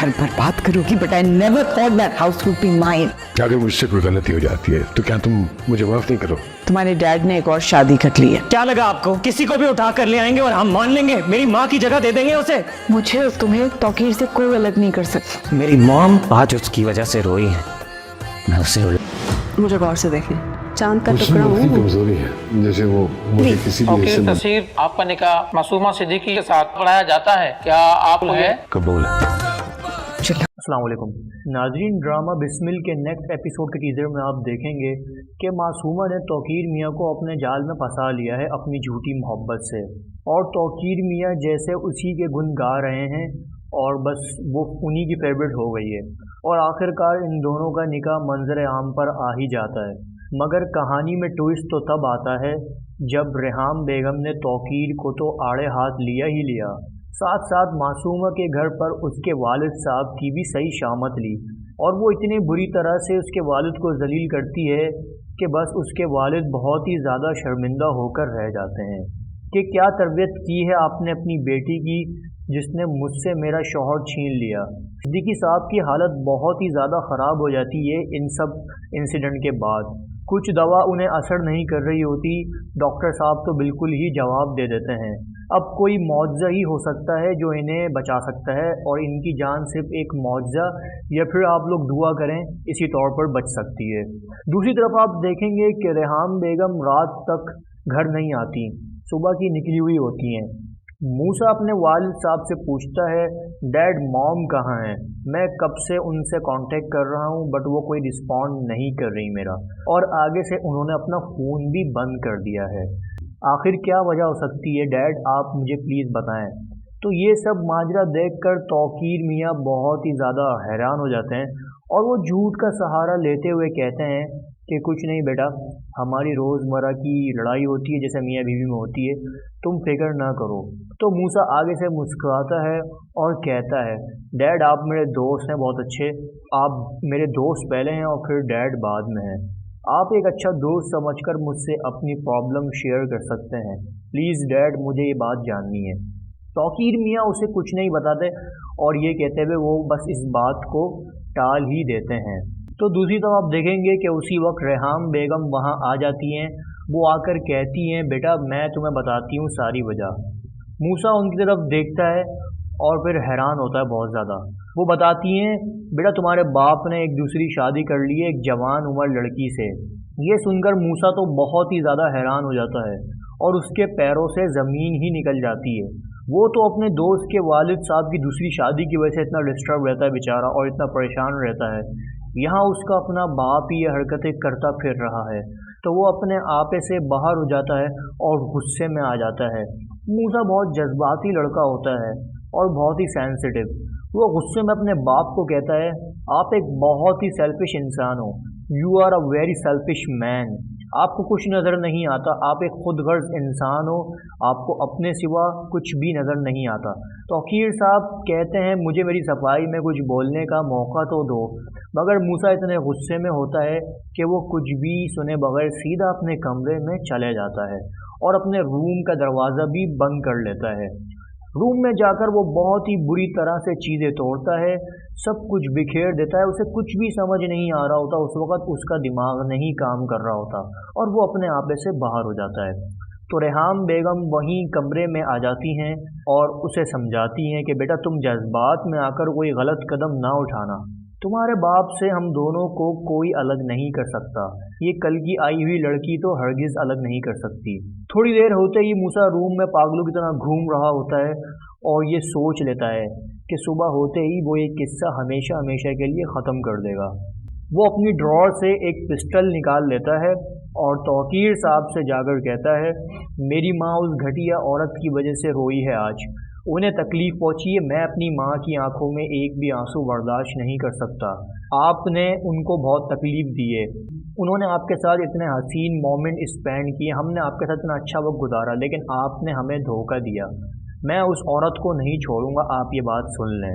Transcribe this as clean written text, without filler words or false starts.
घर बर्बाद करोगी, but I never thought that house would be mine. अगर मुझसे कोई गलती हो जाती है तो क्या तुम मुझे माफ नहीं करो? तुम्हारे डैड ने एक और शादी कर ली है। क्या लगा आपको किसी को भी उठा कर ले आएंगे और हम मान लेंगे? मेरी माँ की जगह दे देंगे उसे। मुझे और तुम्हें तौकीर से कोई अलग नहीं कर सकता। मेरी मॉम आज उसकी वजह से रोई है। मैं उसे मुझे गौर से देखें, चांद का मुझसे टुकड़ा मुझकी हूँ। कमजोरी है, जैसे वो मुझे किसी भी ओके, हिस्से में तस्वीर आपका निकाह मासूमा सिद्दीकी के साथ पढ़ाया जाता है, क्या आपको है? कबूल है। अस्सलाम वालेकुम नाज़रीन, ड्रामा बिस्मिल के नेक्स्ट एपिसोड के टीज़र में आप देखेंगे कि मासूमा ने तौकीर मियाँ को अपने जाल में फंसा लिया है अपनी झूठी मोहब्बत से, और तौकीर मियाँ जैसे उसी के गुण गा रहे हैं और बस वो उन्हीं की फेवरेट हो गई है। और आखिरकार इन दोनों का निकाह मंजर आम पर आ ही जाता है, मगर कहानी में ट्विस्ट तो तब आता है जब रेहाम बेगम ने तौकीर को तो आड़े हाथ लिया ही लिया, साथ साथ मासूमा के घर पर उसके वालिद साहब की भी सही शामत ली, और वो इतनी बुरी तरह से उसके वालिद को जलील करती है कि बस उसके वालिद बहुत ही ज़्यादा शर्मिंदा होकर रह जाते हैं कि क्या तरबियत की है आपने अपनी बेटी की जिसने मुझसे मेरा शौहर छीन लिया। सिद्दीकी साहब की हालत बहुत ही ज़्यादा ख़राब हो जाती है इन सब इंसिडेंट के बाद। कुछ दवा उन्हें असर नहीं कर रही होती, डॉक्टर साहब तो बिल्कुल ही जवाब दे देते हैं अब कोई मुआवजा ही हो सकता है जो इन्हें बचा सकता है, और इनकी जान सिर्फ एक मुआवजा या फिर आप लोग दुआ करें इसी तौर पर बच सकती है। दूसरी तरफ आप देखेंगे कि रेहाम बेगम रात तक घर नहीं आती, सुबह की निकली हुई होती हैं। मूसा अपने वालिद साहब से पूछता है डैड मॉम कहाँ हैं, मैं कब से उनसे कांटेक्ट कर रहा हूँ बट वो कोई रिस्पॉन्ड नहीं कर रही मेरा, और आगे से उन्होंने अपना फ़ोन भी बंद कर दिया है। आखिर क्या वजह हो सकती है डैड, आप मुझे प्लीज़ बताएं। तो ये सब माजरा देखकर तौकीर मियाँ बहुत ही ज़्यादा हैरान हो जाते हैं, और वो झूठ का सहारा लेते हुए कहते हैं कि कुछ नहीं बेटा, हमारी रोज़मर्रा की लड़ाई होती है जैसे मियाँ बीवी में होती है, तुम फिक्र ना करो। तो मूसा आगे से मुस्कुराता है और कहता है डैड आप मेरे दोस्त हैं बहुत अच्छे, आप मेरे दोस्त पहले हैं और फिर डैड बाद में हैं, आप एक अच्छा दोस्त समझकर मुझसे अपनी प्रॉब्लम शेयर कर सकते हैं, प्लीज़ डैड मुझे ये बात जाननी है। तौकीर मियाँ उसे कुछ नहीं बताते और ये कहते हुए वो बस इस बात को टाल ही देते हैं। तो दूसरी तरफ आप देखेंगे कि उसी वक्त रेहाम बेगम वहाँ आ जाती हैं, वो आकर कहती हैं बेटा मैं तुम्हें बताती हूँ सारी वजह। मूसा उनकी तरफ देखता है और फिर हैरान होता है बहुत ज़्यादा। वो बताती हैं बेटा तुम्हारे बाप ने एक दूसरी शादी कर ली है एक जवान उम्र लड़की से। ये सुनकर मूसा तो बहुत ही ज़्यादा हैरान हो जाता है और उसके पैरों से ज़मीन ही निकल जाती है। वो तो अपने दोस्त के वालिद साहब की दूसरी शादी की वजह से इतना डिस्टर्ब रहता है बेचारा और इतना परेशान रहता है, यहाँ उसका अपना बाप ही ये हरकतें करता फिर रहा है, तो वो अपने आपे से बाहर हो जाता है और गुस्से में आ जाता है। मूसा बहुत जज्बाती लड़का होता है और बहुत ही सेंसिटिव। वो गुस्से में अपने बाप को कहता है आप एक बहुत ही सेल्फिश इंसान हो, you are a very selfish man, आपको कुछ नज़र नहीं आता, आप एक खुदगर्ज इंसान हो, आपको अपने सिवा कुछ भी नज़र नहीं आता। तौकीर साहब कहते हैं मुझे मेरी सफाई में कुछ बोलने का मौका तो दो, मगर मूसा इतने गुस्से में होता है कि वो कुछ भी सुने बगैर सीधा अपने कमरे में चले जाता है और अपने रूम का दरवाज़ा भी बंद कर लेता है। रूम में जाकर वो बहुत ही बुरी तरह से चीज़ें तोड़ता है, सब कुछ बिखेर देता है, उसे कुछ भी समझ नहीं आ रहा होता, उस वक़्त उसका दिमाग नहीं काम कर रहा होता और वो अपने आपे से बाहर हो जाता है। तो रेहाम बेगम वहीं कमरे में आ जाती हैं और उसे समझाती हैं कि बेटा तुम जज्बात में आकर कोई गलत कदम ना उठाना, तुम्हारे बाप से हम दोनों को कोई अलग नहीं कर सकता, ये कल की आई हुई लड़की तो हरगिज़ अलग नहीं कर सकती। थोड़ी देर होते ही मूसा रूम में पागलों की तरह घूम रहा होता है और ये सोच लेता है कि सुबह होते ही वो ये किस्सा हमेशा हमेशा के लिए ख़त्म कर देगा। वो अपनी ड्रॉर से एक पिस्टल निकाल लेता है और तौकीर साहब से जाकर कहता है मेरी माँ उस घटिया औरत की वजह से रोई है, आज उन्हें तकलीफ़ पहुँची है, मैं अपनी माँ की आंखों में एक भी आंसू बर्दाश्त नहीं कर सकता, आपने उनको बहुत तकलीफ़ दी है, उन्होंने आपके साथ इतने हसीन मोमेंट स्पेंड किए, हमने आपके साथ इतना अच्छा वक्त गुजारा, लेकिन आपने हमें धोखा दिया, मैं उस औरत को नहीं छोड़ूंगा, आप ये बात सुन लें।